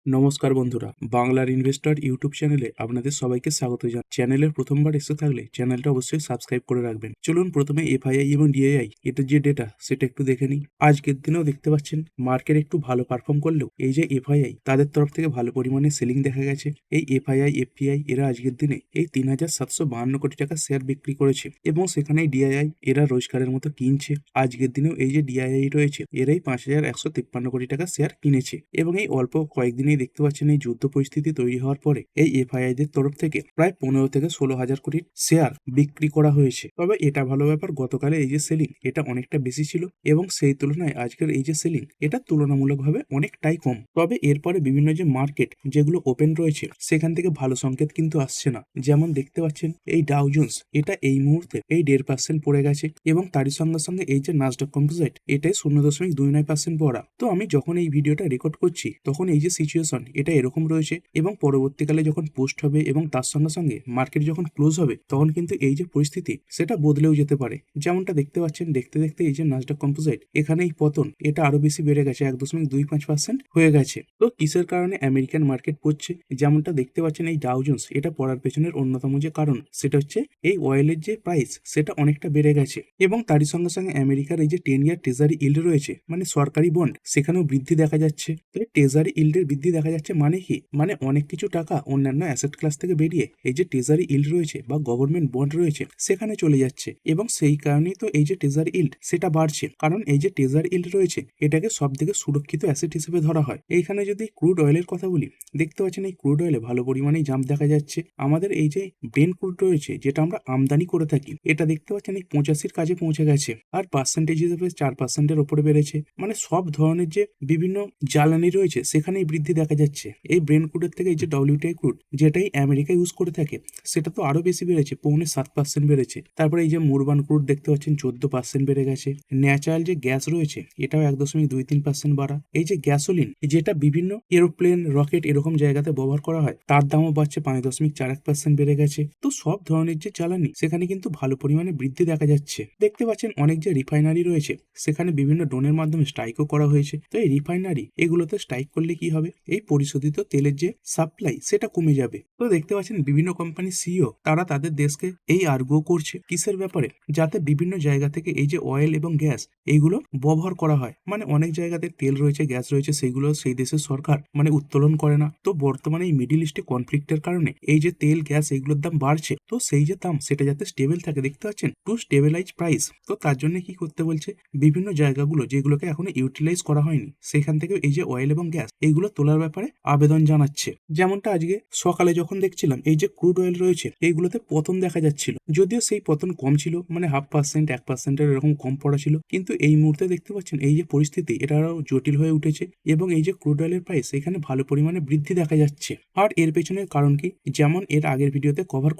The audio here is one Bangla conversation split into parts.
নমস্কার বন্ধুরা, বাংলার ইনভেস্টর ইউটিউব চ্যানেলে আপনাদের সবাইকে স্বাগত জানাই। চ্যানেলের প্রথমবার এসে থাকলে চ্যানেলটা অবশ্যই সাবস্ক্রাইব করে রাখবেন। চলুন প্রথমে এফআইআই এবং ডিআইআই এটার যে ডেটা সেটা একটু দেখে নিই। আজকের দিনেও দেখতে পাচ্ছেন মার্কেট একটু ভালো পারফর্ম করলেও এই যে এফআইআই তাদের তরফ থেকে ভালো পরিমাণে সেলিং দেখা গেছে। এই এফআইআই এফপিআই এরা আজকের দিনে এই 3,752 কোটি টাকা শেয়ার বিক্রি করেছে এবং সেখানে ডিআইআই এরা রোজগারের মতো কিনছে। আজকের দিনেও এই যে ডিআইআই রয়েছে এরাই 5,153 কোটি টাকা শেয়ার কিনেছে এবং এই অল্প কয়েকদিনেই দেখতে পাচ্ছেন এই যুদ্ধ পরিস্থিতি তৈরি হওয়ার পরে এই এফআইআই দের তরফ থেকে প্রায় 15 থেকে 16,000 কোটির শেয়ার বিক্রি করা হয়েছে। তবে এটা ভালো ব্যাপার, গতকালে এই যে সেলিং এটা অনেকটা বেশি ছিল এবং সেই তুলনায় আজকের এই যে সেলিং এটা তুলনামূলকভাবে অনেকটাই কম। তবে এরপরে বিভিন্ন যে মার্কেট যেগুলো ওপেন রয়েছে সেখান থেকে ভালো সংকেত কিন্তু আসছে না। যেমন দেখতে পাচ্ছেন এই ডাউ জোন্স এটা এই মুহূর্তে এই 1.5% পড়ে গেছে এবং তারই সঙ্গে সঙ্গে এই যে নাসডাক কম্পোজিট এটাই 0.29% পড়া। তো আমি যখন এই ভিডিওটা রেকর্ড করছি তখন এই যে সিচুয়েশন এটা এরকম রয়েছে এবং পরবর্তীকালে যখন পোস্ট হবে এবং তার সঙ্গে সঙ্গে মার্কেট যখন ক্লোজ হবে তখন কিন্তু এই যে পরিস্থিতি সেটা বদলেও যেতে পারে। যেমনটা দেখতে পাচ্ছেন দেখতে দেখতে এই যে নাসডাক কম্পোজিট এখানে এই পতন এটা আরো বেশি বেড়ে গেছে, 1.25% হয়ে গেছে। তো কিসের কারণে আমেরিকান মার্কেট পড়ছে? যেমনটা দেখতে পাচ্ছেন এই ডাউ জোন্স এটা পড়ার পেছনের অন্যতম যে কারণ সেটা হচ্ছে এই অয়েলের যে প্রাইস সেটা অনেকটা বেড়ে গেছে এবং তারই সঙ্গে সঙ্গে আমেরিকার এই যে 10 ইয়ার ট্রেজারি ইল্ড রয়েছে মানে সরকারি বন্ড সেখানেও বৃদ্ধি দেখা যাচ্ছে। তো এই ট্রেজারি ইল্ডের বৃদ্ধি দেখা যাচ্ছে মানে কি, মানে অনেক কিছু টাকা অন্যান্য অ্যাসেট ক্লাস থেকে বেরিয়ে এই যে ট্রেজারি ইল্ড রয়েছে বা গভর্নমেন্ট বন্ড রয়েছে সেখানে চলে যাচ্ছে এবং সেই কারণেই তো এই যে ট্রেজারি ইল্ড সেটা বাড়ছে। কারণ এই যে ট্রেজারি ইল্ড রয়েছে এটাকে সব থেকে সুরক্ষিত অ্যাসেট হিসেবে ধরা হয়। এইখানে যদি ক্রুড অয়েলের কথা বলি, দেখতে পাচ্ছেন এই ক্রুড অয়েলে ভালো পরিমাণেই জাম্প দেখা যাচ্ছে। আমাদের এই যে ব্রেন ক্রুড রয়েছে যেটা আমরা আমদানি করে থাকি এটা দেখতে পাচ্ছেন এই 85-র কাছে পৌঁছে গেছে আর পার্সেন্টেজ হিসেবে 4%-এর উপরে বেড়েছে। মানে সব ধরনের যে বিভিন্ন জ্বালানি রয়েছে সেখানেই বৃদ্ধি দেখা যাচ্ছে। এই ব্রেন ক্রুডের থেকে এই যে ডব্লিউটিআই ক্রুড যেটাই আমেরিকা ইউজ করে থাকে সেটা তো আরো বেশি বেড়েছে, 7% বেড়েছে। তারপরে এই যে মুরবান ক্রুড দেখতে পাচ্ছেন 14% বেড়ে গেছে। ন্যাচারাল যে গ্যাস রয়েছে এটাও 1.23% বাড়া। এই যে গ্যাসোলিন যেটা বিভিন্ন এরোপ্লেন রকেট এরকম জায়গাতে ব্যবহার করা হয় তার দামও বাড়ছে, 5.41% বেড়ে গেছে। তো সব ধরনের যে জ্বালানি সেখানে কিন্তু ভালো পরিমাণে বৃদ্ধি দেখা যাচ্ছে। দেখতে পাচ্ছেন অনেক যে রিফাইনারি রয়েছে সেখানে বিভিন্ন ড্রোনের মাধ্যমে স্ট্রাইকও করা হয়েছে। তো এই রিফাইনারি এগুলোতে স্ট্রাইক করলে কি হবে, এই পরিশোধিত তেলের যে সাপ্লাই সেটা কমে যাবে। তো দেখতে পাচ্ছেন বিভিন্ন কোম্পানি সিইও তারা তাদের দেশকে এই আর্গো করছে কিসের ব্যাপারে, যাতে বিভিন্ন জায়গা থেকে এই যে অয়েল এবং গ্যাস এইগুলো ব্যবহার করা হয়। মানে অনেক জায়গাতে তেল রয়েছে গ্যাস রয়েছে সেইগুলো সেই দেশের সরকার মানে উত্তোলন করে না। তো বর্তমানে এই মিডিল ইস্টে কনফ্লিক্টের কারণে এই যে তেল গ্যাস এগুলোর দাম বাড়ছে, তো সেই যে দাম সেটা যাতে স্টেবল থাকে, দেখতে পাচ্ছেন টু স্টেবিলাইজ প্রাইস। তো তার জন্য কি করতে বলছে, বিভিন্ন জায়গাগুলো যেগুলোকে এখনো ইউটিলাইজ করা হয়নি সেখান থেকে এই যে অয়েল এবং গ্যাস এইগুলো তোলার ব্যাপারে আবেদন জানাচ্ছে। যেমনটা আজকে সকালে যখন দেখছিলাম এই যে ক্রুড অয়েল রয়েছে এইগুলোতে পতন দেখা যাচ্ছিল, যদিও সেই পতন কম ছিল, মানে 0.5% 1%-এর এরকম কম পড়া ছিল, কিন্তু এই মুহূর্তে দেখতে পাচ্ছেন এই যে পরিস্থিতি এটা আরো জটিল হয়ে উঠেছে এবং এই যে ক্রুড অয়েলের প্রাইস এখানে ভালো পরিমাণে বৃদ্ধি দেখা যাচ্ছে। আর এর পেছনের কারণ কি, যেমন এর আগের ভিডিওতে কভার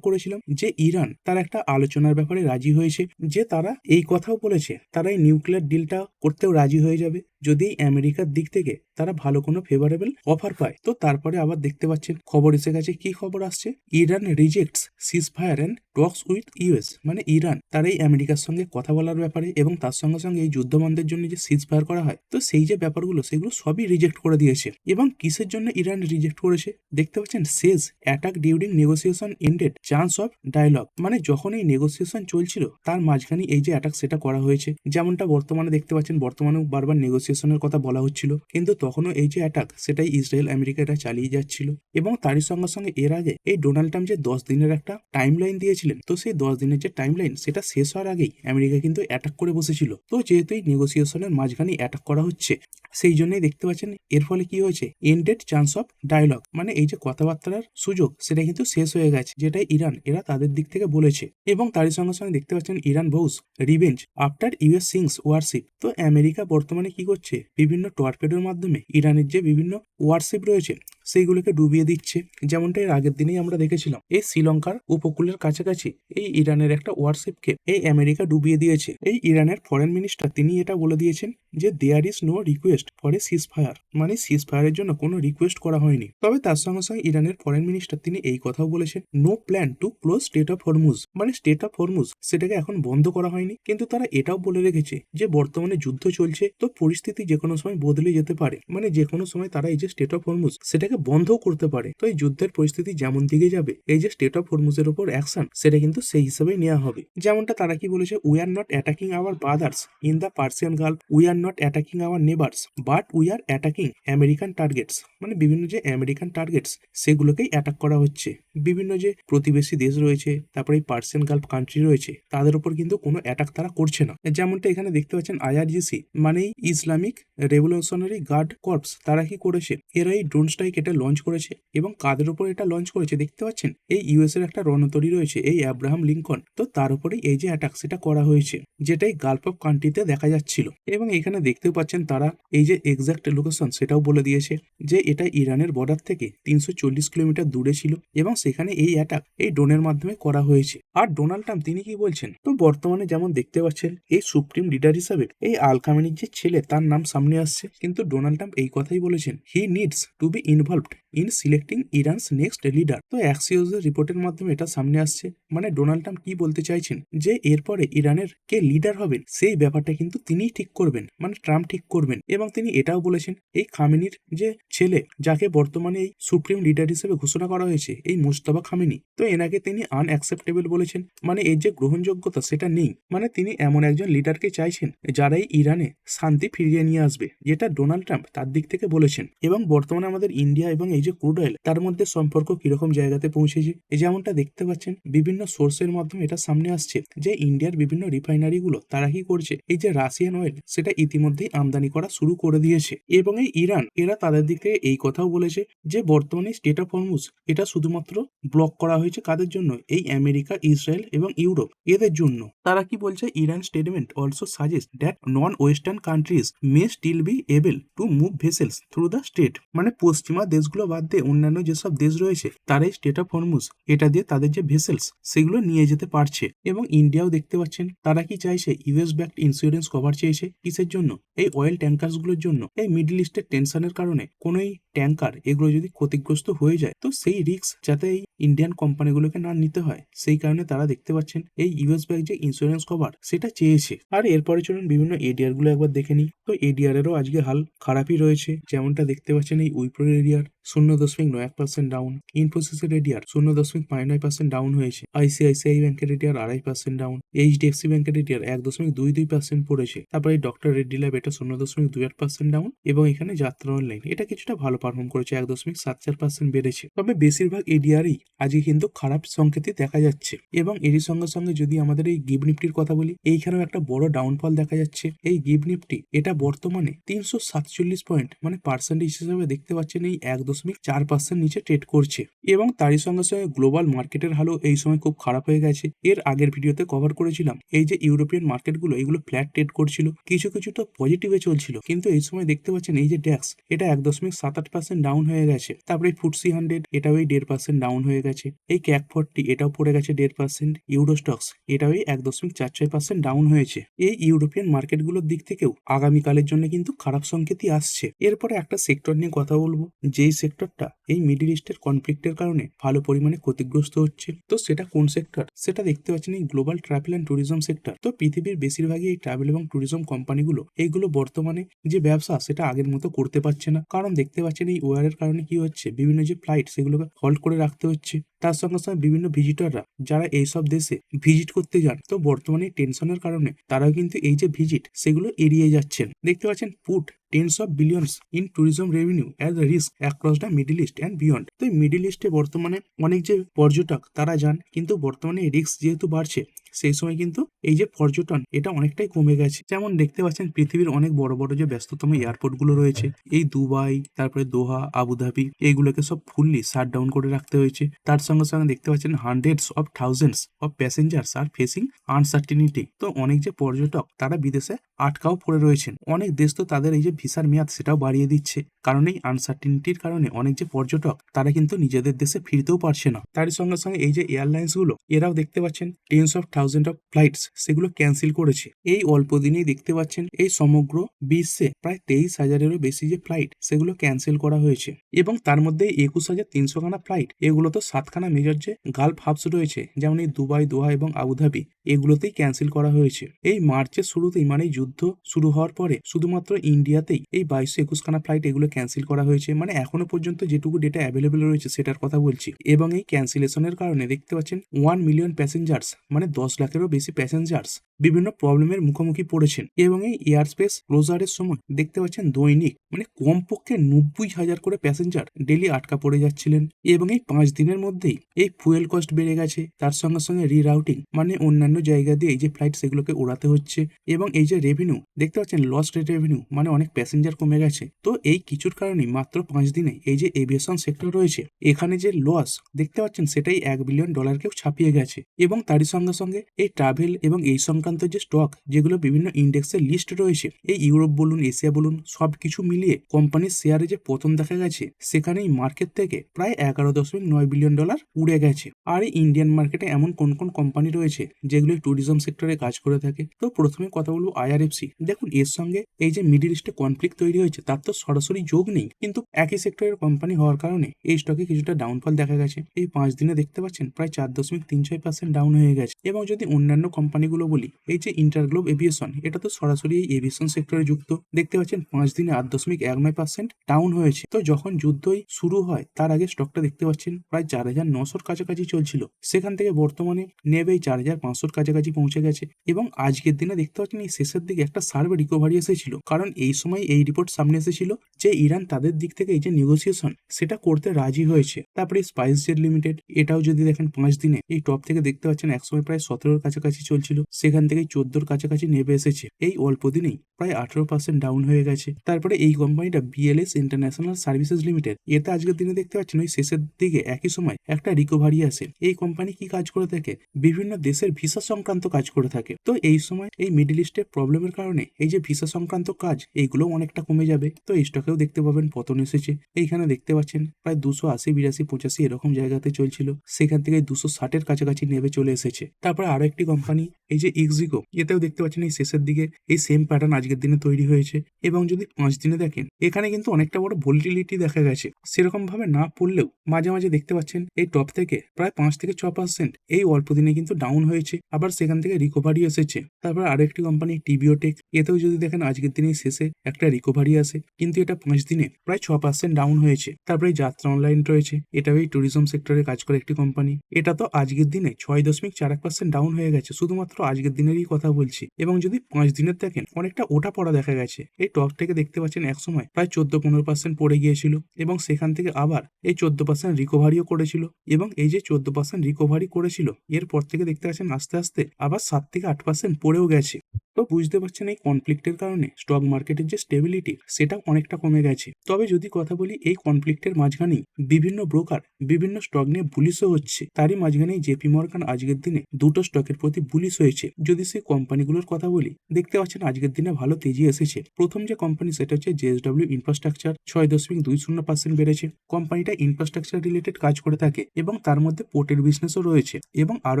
করেছিলাম যে ইরান তার একটা আলোচনার ব্যাপারে রাজি হয়েছে, যে তারা এই কথাও বলেছে তারা এই নিউক্লিয়ার ডিলটা করতেও রাজি হয়ে যাবে যদি আমেরিকার দিক থেকে তারা ভালো কোনো ফেভারেবল অফার পায়। তো তারপরে আবার দেখতে পাচ্ছেন খবর এসে গেছে, কি খবর আসছে, Iran rejects ceasefire and talks with US. মানে ইরান তার এই আমেরিকার সঙ্গে কথা বলার ব্যাপারে এবং তার সঙ্গে সঙ্গে এই যুদ্ধ বন্ধের জন্য যে সিজফায়ার করা হয় তো সেই যে ব্যাপারগুলো সেগুলো সবই রিজেক্ট করে দিয়েছে। এবং কিসের জন্য ইরান রিজেক্ট করেছে, দেখতে পাচ্ছেন says attack during negotiation ended chance of dialogue. মানে যখন এই নেগোসিয়েশন চলছিল তার মাঝখানে এই যে অ্যাটাক সেটা করা হয়েছে। যেমনটা বর্তমানে দেখতে পাচ্ছেন বর্তমানেও বারবার নেগোসিয়েশনের কথা বলা হচ্ছিল, কিন্তু তখনও এই যে অ্যাটাক সেটাই ইসরায়েল আমেরিকা এটা চালিয়ে যাচ্ছিল। এবং তারই সঙ্গে সঙ্গে এর আগে এই ডোনাল্ড ট্রাম্প যে 10 দিনের একটা টাইম লাইন দিয়েছিলেন, তো সেই 10 দিনের যে টাইম লাইন সেটা শেষ হওয়ার আগেই আমেরিকা কিন্তু অ্যাটাক করে বসেছিল। তো যেহেতু এই নেগোসিয়েশনের মাঝখানে অ্যাটাক করা হচ্ছে সেই জন্যই দেখতে পাচ্ছেন এর ফলে কি হয়েছে, এন্ডেড চান্স অফ ডায়লগ, মানে এই যে কথাবার্তার সুযোগ সেটা কিন্তু শেষ হয়ে গেছে, যেটা ইরান এরা তাদের দিক থেকে বলেছে। এবং তারই সঙ্গে সঙ্গে দেখতে পাচ্ছেন Iran vows revenge after US sinks warship. তো আমেরিকা বর্তমানে কি করছে, বিভিন্ন টর্পেডোর মাধ্যমে ইরানের যে বিভিন্ন ওয়ারশিপ রয়েছে সেইগুলোকে ডুবিয়ে দিচ্ছে। যেমনটা এর আগের দিনেই আমরা দেখেছিলাম এই শ্রীলঙ্কার উপকূলের কাছাকাছি এই ইরানের একটা ওয়ারশিপকে এই আমেরিকা ডুবিয়ে দিয়েছে। এই ইরানের ফরেন মিনিস্টার তিনি এটা বলে দিয়েছেন যে there is no request for a ceasefire, মানে সিজ ফায়ারের জন্য কোনো রিকোয়েস্ট করা হয়নি। তবে তার সঙ্গে সঙ্গে ইরানের ফরেন মিনিস্টার তিনি এই কথাও বলেছেন no plan to close strait of Hormuz, মানে স্টেট অফ হরমুজ সেটাকে এখন বন্ধ করা হয়নি, কিন্তু তারা এটাও বলে রেখেছে যে বর্তমানে যুদ্ধ চলছে তো পরিস্থিতি পরিস্থিতি যে কোনো সময় বদলে যেতে পারে, মানে যে কোনো সময় তারা এই যে স্টেট অফ হরমুজ সেটাকে বন্ধ করতে পারে। তো এই যুদ্ধের পরিস্থিতি যেমন দিকে যাবে, এই যে স্টেট অফ হরমুজের উপর অ্যাকশন সেটা কিন্তু সেই হিসাবেই নেওয়া হবে। যেমনটা তারা কি বলেছে, we are not attacking our brothers in the Persian Gulf, we are not attacking our neighbours, but we are attacking American targets. মানে বিভিন্ন যে আমেরিকান টার্গেটস সেগুলোকেই অ্যাটাক করা হচ্ছে। বিভিন্ন যে প্রতিবেশী দেশ রয়েছে, তারপরে এই পার্সিয়ান গালফ কান্ট্রি রয়েছে, তাদের উপর কিন্তু কোনো অ্যাটাক তারা করছে না। যেমনটা এখানে দেখতে পাচ্ছেন আইআরজিসি মানে ইসলামিক রেভলিউশনারি গার্ড কর্পস, তারা কি করেছে, এরা এই ড্রোন স্ট্রাইক এটা লঞ্চ করেছে। এবং কাদের উপর এটা লঞ্চ করেছে দেখতে পাচ্ছেন, এই ইউএস এর একটা রণতরী রয়েছে এই আব্রাহাম লিঙ্কন, তো তার উপরেই এই যে অ্যাটাক সেটা করা হয়েছে, যেটাই গালফ অফ কান্ট্রিতে দেখা যাচ্ছিল। এবং এখানে দেখতেও পাচ্ছেন তারা এই যে এক্সাক্ট লোকেশন সেটাও বলে দিয়েছে, যে এটা ইরানের বর্ডার থেকে 340 কিলোমিটার দূরে ছিল এবং সেখানে এই অ্যাটাক এই ড্রোনের মাধ্যমে করা হয়েছে। আর ডোনাল্ড ট্রাম্প তিনি কি বলছেন, তো বর্তমানে যেমন দেখতে পাচ্ছেন এই সুপ্রিম লিডার হিসাবে এই আল খামেনির যে ছেলে তার নাম সামনে আসছে, কিন্তু ডোনাল্ড ট্রাম্প এই কথাই বলেছেন, হি needs to B involved in selecting ইরানস next leader. তো অ্যাক্সিওসের রিপোর্টের মাধ্যমে এটা সামনে আসছে, মানে ডোনাল্ড ট্রাম্প কি বলতে চাইছেন, যে এরপরে ইরানের কে লিডার হবেন সেই ব্যাপারটা কিন্তু তিনিই ঠিক করবেন, মানে ট্রাম্প ঠিক করবেন। এবং তিনি এটাও বলেছেন, এই খামেনির যে ছেলে যাকে বর্তমানে এই সুপ্রিম লিডার হিসেবে ঘোষণা করা হয়েছে এই মুস্তাফা খামেনি, তো এনাকে তিনি আনঅ্যাকসেপ্টেবল বলেছেন, মানে এর যে গ্রহণযোগ্যতা সেটা নেই। মানে তিনি এমন একজন লিডারকে চাইছেন যারা এই ইরানে শান্তি ফিরিয়ে নিয়ে আসবে, যেটা ডোনাল্ড ট্রাম্প তার দিক থেকে বলেছেন। এবং বর্তমানে আমাদের ইন্ডিয়া এবং এই যে ক্রুড অয়েল তার মধ্যে সম্পর্ক কিরকম জায়গাতে পৌঁছেছে, যেমনটা দেখতে পাচ্ছেন বিভিন্ন সোর্সের মাধ্যমে এটা সামনে আসছে যে ইন্ডিয়ার বিভিন্ন রিফাইনারি গুলো তারা কি করছে, এই যে রাশিয়ান অয়েল সেটা ইতিমধ্যেই আমদানি করা শুরু করে দিয়েছে। এবং এই ইরান এরা তাদের দিক থেকে এই কথাও বলেছে যে বর্তমানে স্টেট অফ হরমুজ এটা শুধুমাত্র ব্লক করা হয়েছে কাদের জন্য, এই আমেরিকা, ইসরায়েল এবং ইউরোপ এদের জন্য। তারা কি বলছে, Iran statement also suggest that non western countries may still be able to move vessels through the strait. মানে পশ্চিমা দেশগুলো বাদ দিয়ে অন্যান্য যেসব দেশ রয়েছে তারা এই স্টেট অফ হরমুজ এটা দিয়ে তাদের যে ভেসেলস সেগুলো নিয়ে যেতে পারছে। এবং ইন্ডিয়াও দেখতে পাচ্ছেন তারা কি চাইছে, ইউএস ব্যাকড ইন্স্যুরেন্স কভার চেয়েছে কিসের জন্য, এই অয়েল ট্যাঙ্কার্স গুলোর জন্য। এই মিডল ইস্টের টেনশনের কারণে কোন এই ট্যাঙ্কার এগুলো যদি ক্ষতিগ্রস্ত হয়ে যায়, তো সেই রিস্ক যাতে এই ইন্ডিয়ান কোম্পানিগুলোকে না নিতে হয়, সেই কারণে তারা দেখতে পাচ্ছেন এই ইউএস ব্যাক যে ইন্স্যুরেন্স কভার সেটা চেয়েছে। আর এরপরে চলুন বিভিন্ন এডিআর গুলো একবার দেখে নিই। তো এডিআর এরও আজকে হাল খারাপই রয়েছে, যেমনটা দেখতে পাচ্ছেন এই উইপ্রোর এডিআর 0.91% ডাউন, ইনফোসিসের এডিআর 0.59% ডাউন হয়েছে, আইসিআইসিআই ব্যাংকের এডিআর 2.5% ডাউন, এইচডিএফসি ব্যাংকের এডিআর 1.22% পড়েছে। তারপরে এই ডক্টর রেড্ডি ল্যাব এটা 0.28% ডাউন, এবং এখানে যাত্রা অনলাইন এটা কিছুটা ভালো পারফর্ম করেছে, 1.74% বেড়েছে। তবে বেশিরভাগ এডিআরই আজকে কিন্তু খারাপ সংকেতই দেখা যাচ্ছে। এবং এরই সঙ্গে সঙ্গে যদি আমাদের এই গিভ নিফটির কথা বলি, এইখানেও একটা বড় ডাউনফল দেখা যাচ্ছে। এই গিভ নিফটি এটা বর্তমানে 347 পয়েন্ট মানে পার্সেন্টেজ হিসেবে দেখতে পাচ্ছেন এই 1.4% নিচে ট্রেড করছে। এবং তারই সঙ্গে সঙ্গে গ্লোবাল মার্কেটের হালও এই সময় খুব খারাপ হয়ে গেছে। এর আগের ভিডিওতে কভার করেছিলাম এই যে ইউরোপিয়ান মার্কেটগুলো এগুলো ফ্ল্যাট ট্রেড করছিল, কিছু কিছু তো পজিটিভে চলছিল, কিন্তু এই সময় দেখতে পাচ্ছেন এই যে ড্যাক্স এটা 1.78% ডাউন হয়ে গেছে। তারপরে ফুটসি 100 এটাও এই 1.5% ডাউন হয়ে গেছে। এই ক্যাক 40 এটাও পড়ে গেছে 1.5%। ইউরোস্টক্স এটাও এই 1.46% ডাউন হয়েছে। এই ইউরোপিয়ান মার্কেটগুলোর দিক থেকেও আগামীকালের জন্য কিন্তু খারাপ সংকেতই আসছে। এরপরে একটা সেক্টর নিয়ে কথা বলবো, যেই সেক্টরটা এই মিডল ইস্টের কনফ্লিক্টের কারণে ভালো পরিমাণে ক্ষতিগ্রস্ত হচ্ছে। তো সেটা কোন সেক্টর, সেটা দেখতে পাচ্ছেন এই global travel and tourism sector. তো পৃথিবীর বেশিরভাগই এই ট্রাভেল এবং ট্যুরিজম কোম্পানিগুলো এইগুলো বর্তমানে যে ব্যবসা সেটা আগের মতো করতে পারছে না, কারণ দেখতে পাচ্ছেন এই ওয়ারের কারণে কি হচ্ছে, বিভিন্ন যে ফ্লাইট সেগুলোকে হল্ট করে রাখতে হচ্ছে। তার সঙ্গে সঙ্গে বিভিন্ন ভিজিটররা যারা এইসব দেশে ভিজিট করতে যান, তো বর্তমানে টেনশনের কারণে তারাও কিন্তু এই যে ভিজিট সেগুলো এড়িয়ে যাচ্ছেন। দেখতে পাচ্ছেন put tense of billions in tourism revenue as a risk across the middle east and beyond. তো এই মিডল ইস্টে বর্তমানে অনেক যে পর্যটক তারা যান, কিন্তু বর্তমানে রিস্ক যেহেতু বাড়ছে সেই সময় কিন্তু এই যে পর্যটন এটা অনেকটাই কমে গেছে। যেমন দেখতে পাচ্ছেন পৃথিবীর অনেক বড় বড় যে ব্যস্ততম এয়ারপোর্ট গুলো রয়েছে, এই দুবাই, তারপরে দোহা, আবুধাবি, এইগুলোকে সব ফুললি শাট ডাউন করে রাখতে হয়েছে। তার সঙ্গে সঙ্গে দেখতে পাচ্ছেন hundreds of thousands of passengers are facing uncertainty. তো অনেক যে পর্যটক তারা বিদেশে আটকাও পড়ে রয়েছেন। অনেক দেশ তো তাদের এই যে ভিসার মেয়াদ সেটাও বাড়িয়ে দিচ্ছে, কারণ এই আনসার্টিনিটির কারণে অনেক যে পর্যটক তারা কিন্তু নিজেদের দেশে ফিরতেও পারছে না। তার সঙ্গে সঙ্গে এই যে এয়ারলাইন্স গুলো এরাও দেখতে পাচ্ছেন tense of thousand of flights সেগুলো ক্যান্সেল করেছে। এই অল্প দিনেই দেখতে পাচ্ছেন এই সমগ্র বিশ্বে প্রায় 23,000-এরও বেশি যে ফ্লাইট সেগুলো ক্যান্সেল করা হয়েছে। এবং তার মধ্যে 21,300 খানা ফ্লাইট, এগুলো তো 7খানা মেজর যে গালফ হাবস রয়েছে, যেমন এই দুবাই, দোহা এবং আবুধাবি, এগুলোতেই ক্যান্সেল করা হয়েছে। এই মার্চের শুরুতেই মানে যুদ্ধ শুরু হওয়ার পরে শুধুমাত্র ইন্ডিয়াতেই এই 2221 খানা ফ্লাইট এগুলো ক্যান্সেল করা হয়েছে। মানে এখনো পর্যন্ত যেটুকু ডেটা অ্যাভেলেবেল রয়েছে সেটার কথা বলছি। এবং এই ক্যান্সেলেশনের কারণে দেখতে পাচ্ছেন 1 মিলিয়ন প্যাসেঞ্জার্স মানে 10 লাখেরও বেশি প্যাসেঞ্জার্স বিভিন্ন প্রবলেমের মুখোমুখি পড়েছেন। এবং এই এয়ার স্পেস ক্লোজারের সময় দেখতে পাচ্ছেন দৈনিক মানে কমপক্ষে 90,000 করে প্যাসেঞ্জার ডেলি আটকা পড়ে যাচ্ছিলেন। এবং এই 5 দিনের মধ্যেই এই ফুয়েল কস্ট বেড়ে গেছে, তার সঙ্গে সঙ্গে রিরাউটিং মানে অন্যান্য জায়গা দিয়ে এই যে ফ্লাইট সেগুলোকে উড়াতে হচ্ছে। এবং এই যে রেভিনিউ দেখতে পাচ্ছেন লস্ট রেভিনিউ মানে অনেক প্যাসেঞ্জার কমে গেছে। তো এই কিছুর কারণেই মাত্র 5 দিনে এই যে এভিয়েশন সেক্টর রয়েছে এখানে যে লস দেখতে পাচ্ছেন সেটাই $1 বিলিয়ন কেও ছাপিয়ে গেছে। এবং তারই সঙ্গে সঙ্গে এই ট্রাভেল এবং এই সংক্রান্ত যে স্টক যেগুলো বিভিন্ন ইন্ডেক্সের লিস্ট রয়েছে এই ইউরোপ বলুন এশিয়া বলুন সবকিছু মিলিয়ে কোম্পানির শেয়ারে যে পতন দেখা গেছে সেখানে এই মার্কেট থেকে প্রায় $11.9 বিলিয়ন উড়ে গেছে। আর এই ইন্ডিয়ান মার্কেটে এমন কোন কোন কোম্পানি রয়েছে যেগুলো ট্যুরিজম সেক্টরে কাজ করে থাকে। তো প্রথমে কথা বলবো IRFC। দেখুন এর সঙ্গে এই যে মিডিল ইস্টে কনফ্লিক্ট তৈরি হয়েছে তার তো সরাসরি যোগ নেই, কিন্তু একই সেক্টরের কোম্পানি হওয়ার কারণে এই স্টকে কিছুটা ডাউনফল দেখা গেছে। এই 5 দিনে দেখতে পাচ্ছেন প্রায় 4.36% ডাউন হয়ে গেছে। এবং যদি অন্যান্য কোম্পানিগুলো বলি এই যে ইন্টারগ্লোব এভিয়েশন এটা তো সরাসরি এই এভিয়েশন সেক্টরে যুক্ত, দেখতে পাচ্ছেন 5 দিনে 8.19% ডাউন হয়েছে। তো যখন যুদ্ধই শুরু হয় তার আগে স্টকটা দেখতে পাচ্ছেন প্রায় 4,900 কাছাকাছি চলছিল, সেখান থেকে বর্তমানে নেবে 4,500 কাছাকাছি পৌঁছে গেছে। এবং আজকের দিনে দেখতে পাচ্ছেন এই শেষের দিকে একটা সার্ভে রিকভারি এসেছিল, কারণ এই সময় এই রিপোর্ট সামনে এসেছিল যে ইরান তাদের দিক থেকে এই যে নেগোসিয়েশন সেটা করতে রাজি হয়েছে। তারপরে স্পাইস জেট লিমিটেড এটাও যদি দেখেন 5 দিনে এই টপ থেকে দেখতে পাচ্ছেন একসময় প্রায় 17-র কাছাকাছি চলছিল, সেখান থেকে 14-র কাছাকাছি নেমে এসেছে। এই অল্প দিনেই প্রায় 18% ডাউন হয়ে গেছে। তারপরে এই কোম্পানিটা BLS ইন্টারন্যাশনাল সার্ভিসেস লিমিটেড এটা আজকের দিনে দেখতে পাচ্ছেন ওই শেষের দিকে একই সময় একটা রিকভারি আসে। এই কোম্পানি কি কাজ করে থাকে, বিভিন্ন দেশের ভিসা সংক্রান্ত কাজ করে থাকে। তো এই সময় এই মিডল ইস্টের প্রবলেমের কারণে এই যে ভিসা সংক্রান্ত কাজ এইগুলো অনেকটা কমে যাবে। তো এই স্টকেও দেখতে পাবেন পতন এসেছে। এইখানে দেখতে পাচ্ছেন প্রায় 280, 82, 85 এরকম জায়গাতে চলছিল, সেখান থেকে 260-এর কাছাকাছি নেমে চলে এসেছে। তারপরে আরো একটি কোম্পানি এই যে ইক্সিগো এতেও দেখতে পাচ্ছেন এই শেষের দিকে এই সেম প্যাটার্ন আজকের দিনে তৈরি হয়েছে। এবং যদি 5 দিনে দেখেন এখানে কিন্তু অনেকটা বড় ভোলাটিলিটি দেখা গেছে, সেরকম ভাবে না পড়লেও মাঝে মাঝে দেখতে পাচ্ছেন এই টপ থেকে প্রায় 5-6% এই অল্প দিনে কিন্তু ডাউন হয়েছে, আবার সেখান থেকে রিকভারি এসেছে। তারপর আরো একটি কোম্পানি টিবিওটেক এতেও যদি দেখেন আজকের দিনে শেষে একটা রিকভারি আসে, কিন্তু এটা 5 দিনে প্রায় 6% ডাউন হয়েছে। তারপরে যাত্রা অনলাইন রয়েছে এটাও এই ট্যুরিজম সেক্টরে কাজ করে একটি কোম্পানি, এটা তো আজকের দিনে 6.41% ডাউন হয়ে গেছে, শুধুমাত্র আজকের দিনেরই কথা বলছি। এবং যদি 5 দিনের দেখেন অনেকটা ওটা পড়া দেখা গেছে। এই টপ থেকে দেখতে পাচ্ছেন একসময় প্রায় 14-15% পড়ে গিয়েছিল এবং সেখান থেকে আবার এই 14% রিকভারিও করেছিল। এবং এই যে 14% রিকভারি করেছিল এরপর থেকে দেখতে পাচ্ছেন আস্তে আস্তে আবার 7-8% পড়েও গেছে। তো বুঝতে পারছেন এই কনফ্লিক্টের কারণে স্টক মার্কেটের যে স্টেবিলিটি সেটা অনেকটা কমে গেছে। তবে যদি কথা বলি এই কনফ্লিক্টের মাঝখানেই বিভিন্ন ব্রোকার বিভিন্ন স্টক নিয়ে বুলিশও হচ্ছে, তারই মাঝখানেই জেপি মর্গান আজকের দিনে দুটো স্টকের প্রতি বুলিশ হয়েছে। যদি সেই কোম্পানিগুলোর কথা বলি দেখতে পাচ্ছেন আজকের দিনে ভালো তেজি এসেছে। প্রথম যে কোম্পানি সেটা হচ্ছে JSW ইনফ্রাস্ট্রাকচার, 6.20% বেড়েছে। কোম্পানিটা ইনফ্রাস্ট্রাকচার রিলেটেড কাজ করে থাকে এবং তার মধ্যে পোর্টের বিজনেসও রয়েছে। এবং আরো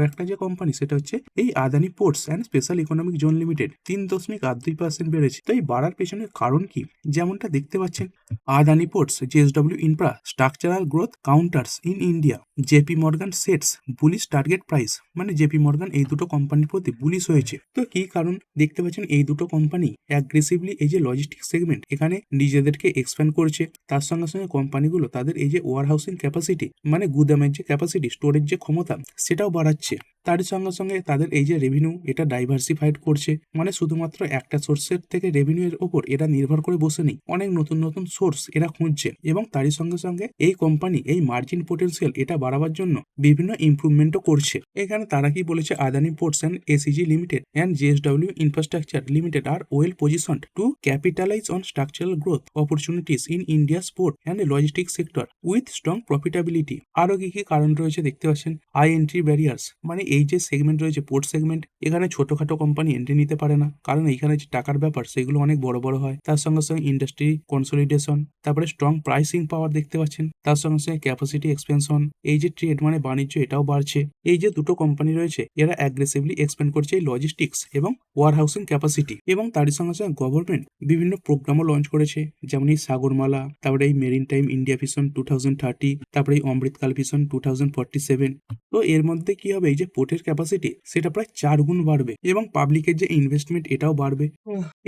একটা যে কোম্পানি সেটা হচ্ছে এই Adani ports and special economic zone limited, 3.82% বেড়েছে। তো এই বাড়ার পেছনে কারণ কি, যেমনটা দেখতে পাচ্ছেন Adani ports, JSW infra, structural growth counters in India, JP Morgan sets bullish target price, মানে জেপি মর্গান এই দুটো কোম্পানির প্রতি বুলিশ হয়েছে। তো কি কারণ দেখতে পাচ্ছেন এই দুটো কোম্পানি অ্যাগ্রেসিভলি এই যে লজিস্টিক সেগমেন্ট এখানে নিজেদেরকে এক্সপ্যান্ড করছে, তার সঙ্গে সঙ্গে কোম্পানিগুলো তাদের এই যে ওয়ার হাউসিং ক্যাপাসিটি মানে গুদামের যে ক্যাপাসিটি স্টোরেজ যে ক্ষমতা সেটাও বাড়াচ্ছে। তার সঙ্গে সঙ্গে তাদের এই যে রেভিনিউ এটা ডাইভার্সিফাইড করছে, মানে শুধুমাত্র একটা সোর্সের থেকে রেভিনিউর ওপর এরা নির্ভর করে বসে নেই, অনেক নতুন নতুন সোর্স এরা খুঁজছে। এবং তারই সঙ্গে সঙ্গে এই কোম্পানি এই মার্জিন পোটেনশিয়াল এটা বাড়াবার জন্য বিভিন্ন ইমপ্রুভমেন্টও করছে। এখানে তারা কি বলেছে, Adani ports and ACG limited and JSW infrastructure limited are well positioned to capitalise on structural growth opportunities in India's port and logistic sector with strong profitability. আরো কি কি কারণ রয়েছে দেখতে পাচ্ছেন, হাই এন্ট্রি ব্যারিয়ার্স, মানে এই যে সেগমেন্ট রয়েছে পোর্ট সেগমেন্ট এখানে ছোটখাটো কোম্পানি এন্ট্রি নিতে পারে না, কারণ এইখানে যে টাকার ব্যাপার সেগুলো অনেক বড় বড় হয়। তার সঙ্গে সঙ্গে ইন্ডাস্ট্রি কনসলিডেশন, তারপরে স্ট্রং প্রাইসিং পাওয়ার দেখতে পাচ্ছেন, তার সঙ্গে সঙ্গে ক্যাপাসিটি এক্সপেনশন, এই যে ট্রেড মানে বাণিজ্য এটাও বাড়ছে। এই যে দুটো কোম্পানি রয়েছে এরা অ্যাগ্রেসিভলি এক্সপেন্ড করছে এই লজিস্টিক্স এবং ওয়ার হাউসিং ক্যাপাসিটি। এবং তারই সঙ্গে সঙ্গে গভর্নমেন্ট বিভিন্ন প্রোগ্রামও লঞ্চ করেছে, যেমন এই সাগরমালা, তারপরে এই মেরিন টাইম ইন্ডিয়া ভিশন 2030, তারপরে এই অমৃতকাল ভিশন 2047। তো এর মধ্যে কি হবে, এই যে পোর্টের ক্যাপাসিটি সেটা প্রায় 4 গুণ বাড়বে এবং পাবলিকের যে ইনভেস্টমেন্ট এটাও বাড়বে।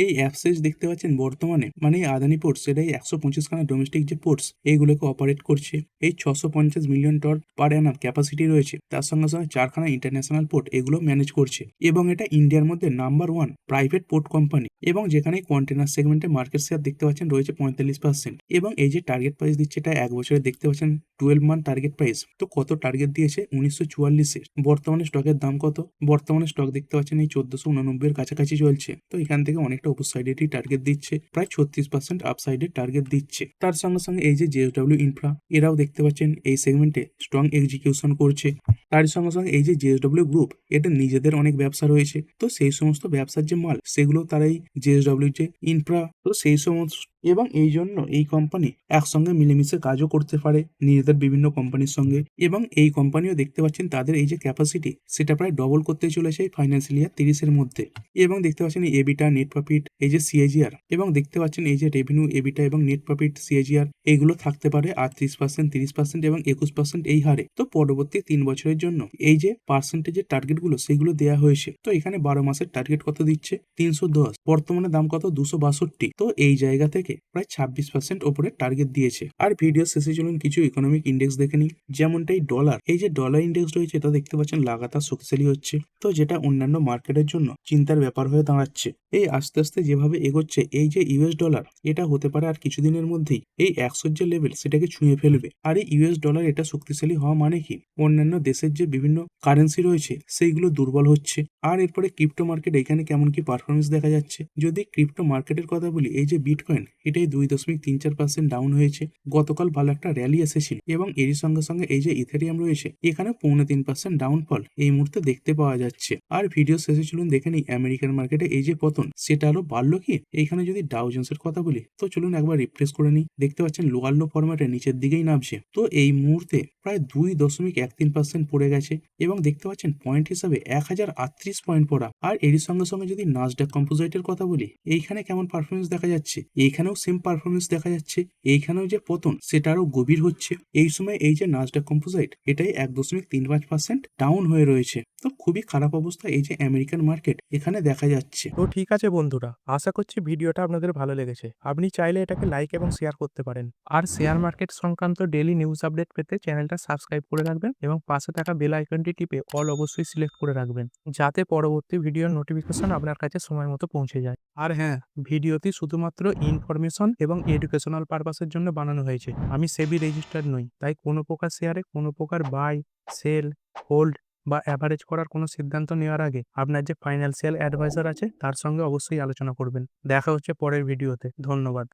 এই অ্যাপসেজ দেখতে পাচ্ছেন বর্তমানে মানে এই আদানি পোর্টস সেটাই 125খানা ডোমেস্টিক যে পোর্টস এইগুলোকে অপারেট করছে। এই 650 million ton per annum capacity রয়েছে, তার সঙ্গে সঙ্গে 4খানা ইন্টারন্যাশনাল পোর্ট এগুলো ম্যানেজ করছে এবং এটা ইন্ডিয়ার মধ্যে নাম্বার 1 প্রাইভেট পোর্ট কোম্পানি এবং যেখানে কন্টেনার সেগমেন্টে মার্কেট শেয়ার দেখতে পাচ্ছেন রয়েছে 45%। এবং এই যে টার্গেট প্রাইস দিচ্ছে এটা 1 বছরে দেখতে পাচ্ছেন 12 মান্থ টার্গেট প্রাইস। তো কত টার্গেট দিয়েছে 1944-এর। বর্তমানে স্টকের দাম কত? বর্তমানে স্টক দেখতে পাচ্ছেন এই 1489 এর কাছাকাছি চলছে। তো এখান থেকে অনেকটা অপর সাইডেরই টার্গেট দিচ্ছে, প্রায় 36% আপসাইডের টার্গেট দিচ্ছে। তার সঙ্গে সঙ্গে এই যে জেএসডব্লিউ ইনফ্রা এরাও দেখতে পাচ্ছেন এই সেগমেন্টে স্ট্রং এক্সিকিউশন করছে। তার সঙ্গে সঙ্গে এই যে জেএসডব্লিউ গ্রুপ এটা নিজেদের অনেক ব্যবসা রয়েছে, তো সেই সমস্ত ব্যবসার যে মাল সেগুলো তারাই জেএসডব্লিউ যে ইনফ্রা, তো সেই সমস্ত এবং এই জন্য এই কোম্পানি একসঙ্গে মিলেমিশে কাজও করতে পারে নিজেদের বিভিন্ন কোম্পানির সঙ্গে। এবং এই কোম্পানিও দেখতে পাচ্ছেন তাদের এই যে ক্যাপাসিটি সেটা প্রায় ডবল করতে চলেছে এই ফাইন্যান্সিয়াল ইয়ার 30-এর মধ্যে। এবং দেখতে পাচ্ছেন এই এবিটা, নেট প্রফিট, এই যে সিএজিআর এবং দেখতে পাচ্ছেন এই যে রেভিনিউ, এবিটা এবং নেট প্রফিট, সিএজিআর এইগুলো থাকতে পারে 38%, 30% এবং 21% এই হারে। তো পরবর্তী 3 বছরের জন্য এই যে পার্সেন্টেজের টার্গেটগুলো সেগুলো দেওয়া হয়েছে। তো এখানে 12 মাসের টার্গেট কত দিচ্ছে 310, বর্তমানে দাম কত 262। তো এই জায়গা থেকে প্রায় 26% ওপরে টার্গেট দিয়েছে। আর ভিডিও শেষে চলুন কিছু ইকোনমিক ইন্ডেক্স দেখে নিই। যেমনটাই ডলার, এই যে ডলার ইন্ডেক্স রয়েছে এটা দেখতে পাচ্ছেন লাগাতার শক্তিশালী হচ্ছে, তো যেটা অন্যান্য মার্কেটের জন্য চিন্তার ব্যাপার হয়ে দাঁড়াচ্ছে। এই আস্তে আস্তে যেভাবে এগোচ্ছে এই যে ইউএস ডলার, এটা হতে পারে আর কিছুদিনের মধ্যেই এই 100 যে লেভেল সেটাকে ছুঁয়ে ফেলবে। আর এই ইউএস ডলার এটা শক্তিশালী হওয়া মানে কি অন্যান্য দেশের যে বিভিন্ন কারেন্সি রয়েছে সেইগুলো দুর্বল হচ্ছে। আর এরপরে ক্রিপ্টো মার্কেট এখানে কেমন কি পারফরমেন্স দেখা যাচ্ছে। যদি ক্রিপ্টো মার্কেটের কথা বলি, এই যে বিটকয়েন এটাই 2.34% ডাউন হয়েছে। গতকাল ভালো একটা র্যালি এসেছিল এবং এরই সঙ্গে সঙ্গে এই যে ইথেরিয়াম রয়েছে এখানে 3.25% ডাউনফল এই মুহূর্তে দেখতে পাওয়া যাচ্ছে। আর ভিডিও শেষে চলুন দেখে নিই আমেরিকান মার্কেটে এই যে পতন সেটা আরো বাড়লো কি। এইখানে যদি ডাউ জোন্সের কথা বলি তো চলুন একবার রিফ্রেশ করে নিই। দেখতে পাচ্ছেন লোয়ার লো ফরম্যাটে নিচের দিকেই নামছে, তো এই মুহূর্তে প্রায় 2.13% পড়ে গেছে এবং দেখতে পাচ্ছেন পয়েন্ট হিসাবে 1038 পয়েন্ট পড়া। আর এরই সঙ্গে সঙ্গে যদি নাসডাক কম্পোজিটের কথা বলি এইখানে কেমন পারফরমেন্স দেখা যাচ্ছে, এইখানেও সেম পারফরমেন্স দেখা যাচ্ছে। এইখানেও যে পতন সেটা আরো গভীর হচ্ছে। এই সময় এই যে নাসডাক কম্পোজিট এটাই 1.35% ডাউন হয়ে রয়েছে। তো খুবই খারাপ অবস্থা এই যে আমেরিকান মার্কেট এখানে দেখা যাচ্ছে। তো ঠিক আছে বন্ধুরা, আশা করছি ভিডিওটা আপনাদের ভালো লেগেছে। আপনি চাইলে এটাকে লাইক এবং শেয়ার করতে পারেন। আর শেয়ার মার্কেট সংক্রান্ত ডেইলি নিউজ আপডেট পেতে চ্যানেলটা সাবস্ক্রাইব করে রাখবেন এবং পাশে থাকা বেল আইকনটি টিপে অল অবশ্যই সিলেক্ট করে রাখবেন, যাতে পরবর্তী ভিডিওর নোটিফিকেশন আপনার কাছে সময় মতো পৌঁছে যায়। আর হ্যাঁ, ভিডিওটি শুধুমাত্র ইনফরমেশন এবং এডুকেশনাল পারপাসের জন্য বানানো হয়েছে। আমি সেবি রেজিস্টার্ড নই, তাই কোনো প্রকার শেয়ারে কোনো প্রকার বাই, সেল, হোল্ড বা অ্যাভারেজ করার কোনো সিদ্ধান্ত নেওয়ার আগে আপনার যে ফাইন্যান্সিয়াল অ্যাডভাইজার আছে তার সঙ্গে অবশ্যই আলোচনা করবেন। দেখা হচ্ছে পরের ভিডিওতে। ধন্যবাদ।